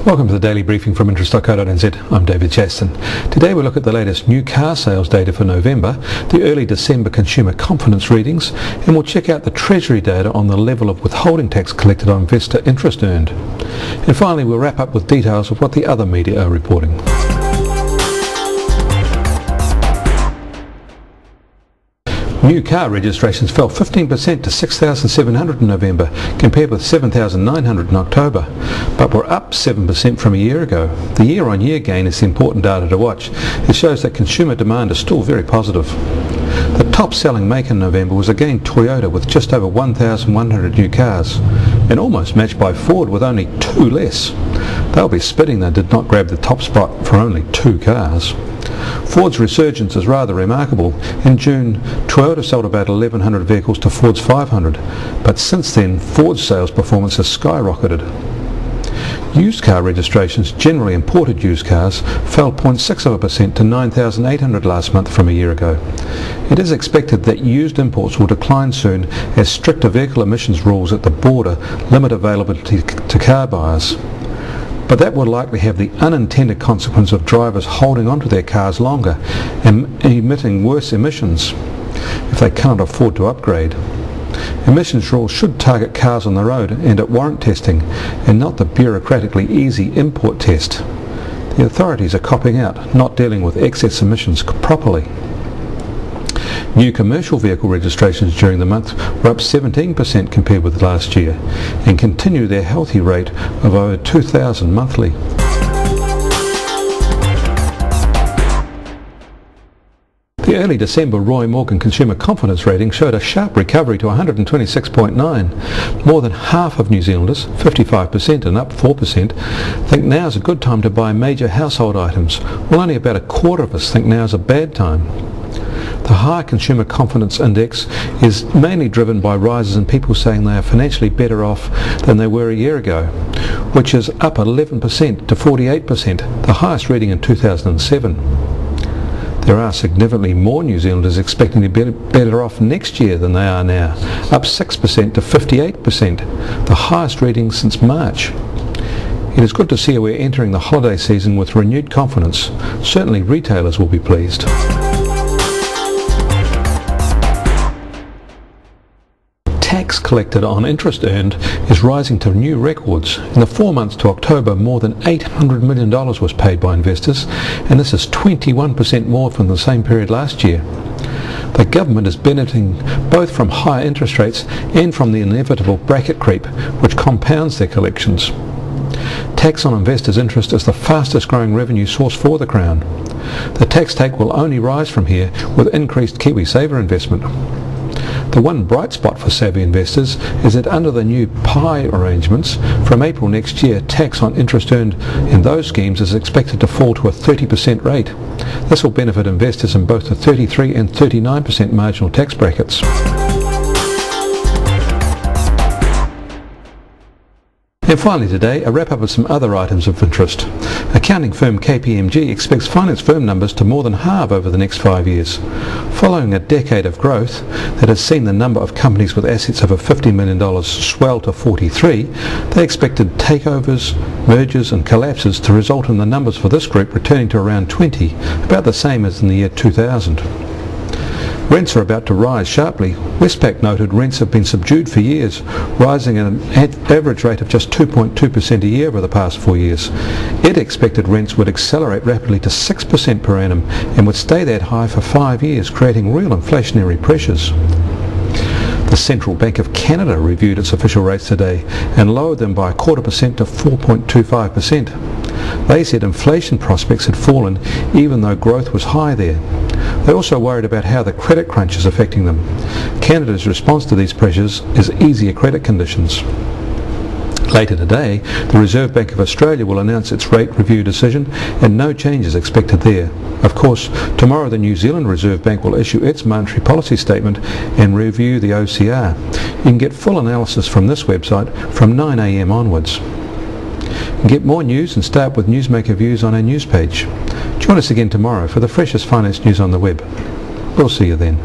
Welcome to the daily briefing from interest.co.nz. I'm David Chaston. Today we look at the latest new car sales data for November, the early December consumer confidence readings, and we'll check out the Treasury data on the level of withholding tax collected on investor interest earned. And finally we'll wrap up with details of what the other media are reporting. New car registrations fell 15% to 6,700 in November, compared with 7,900 in October, but were up 7% from a year ago. The year-on-year gain is the important data to watch. It shows that consumer demand is still very positive. The top-selling make in November was again Toyota with just over 1,100 new cars, and almost matched by Ford with only 2 less. They'll be spitting they did not grab the top spot for only 2 cars. Ford's resurgence is rather remarkable. In June, Toyota sold about 1,100 vehicles to Ford's 500, but since then Ford's sales performance has skyrocketed. Used car registrations, generally imported used cars, fell 0.6% to 9,800 last month from a year ago. It is expected that used imports will decline soon as stricter vehicle emissions rules at the border limit availability to car buyers. But that will likely have the unintended consequence of drivers holding onto their cars longer and emitting worse emissions if they can't afford to upgrade. Emissions rules should target cars on the road and at warrant testing, and not the bureaucratically easy import test. The authorities are copping out, not dealing with excess emissions properly. New commercial vehicle registrations during the month were up 17% compared with last year and continue their healthy rate of over 2,000 monthly. The early December Roy Morgan Consumer Confidence rating showed a sharp recovery to 126.9. More than half of New Zealanders, 55% and up 4%, think now is a good time to buy major household items, while only about a quarter of us think now is a bad time. The high consumer confidence index is mainly driven by rises in people saying they are financially better off than they were a year ago, which is up 11% to 48%, the highest reading in 2007. There are significantly more New Zealanders expecting to be better off next year than they are now, up 6% to 58%, the highest reading since March. It is good to see we're entering the holiday season with renewed confidence. Certainly retailers will be pleased. Tax collected on interest earned is rising to new records. In the 4 months to October, more than $800 million was paid by investors, and this is 21% more from the same period last year. The government is benefiting both from higher interest rates and from the inevitable bracket creep, which compounds their collections. Tax on investors' interest is the fastest growing revenue source for the Crown. The tax take will only rise from here with increased KiwiSaver investment. The one bright spot for savvy investors is that under the new PI arrangements, from April next year, tax on interest earned in those schemes is expected to fall to a 30% rate. This will benefit investors in both the 33% and 39% marginal tax brackets. And finally today, a wrap-up of some other items of interest. Accounting firm KPMG expects finance firm numbers to more than halve over the next 5 years. Following a decade of growth that has seen the number of companies with assets over $50 million swell to 43, they expected takeovers, mergers and collapses to result in the numbers for this group returning to around 20, about the same as in the year 2000. Rents are about to rise sharply. Westpac noted rents have been subdued for years, rising at an average rate of just 2.2% a year over the past 4 years. It expected rents would accelerate rapidly to 6% per annum and would stay that high for 5 years, creating real inflationary pressures. The Central Bank of Canada reviewed its official rates today and lowered them by 0.25% to 4.25%. They said inflation prospects had fallen even though growth was high there. They also worried about how the credit crunch is affecting them. Canada's response to these pressures is easier credit conditions. Later today, the Reserve Bank of Australia will announce its rate review decision and no changes expected there. Of course, tomorrow the New Zealand Reserve Bank will issue its monetary policy statement and review the OCR. You can get full analysis from this website from 9 a.m. onwards. Get more news and start with Newsmaker Views on our news page. Join us again tomorrow for the freshest finance news on the web. We'll see you then.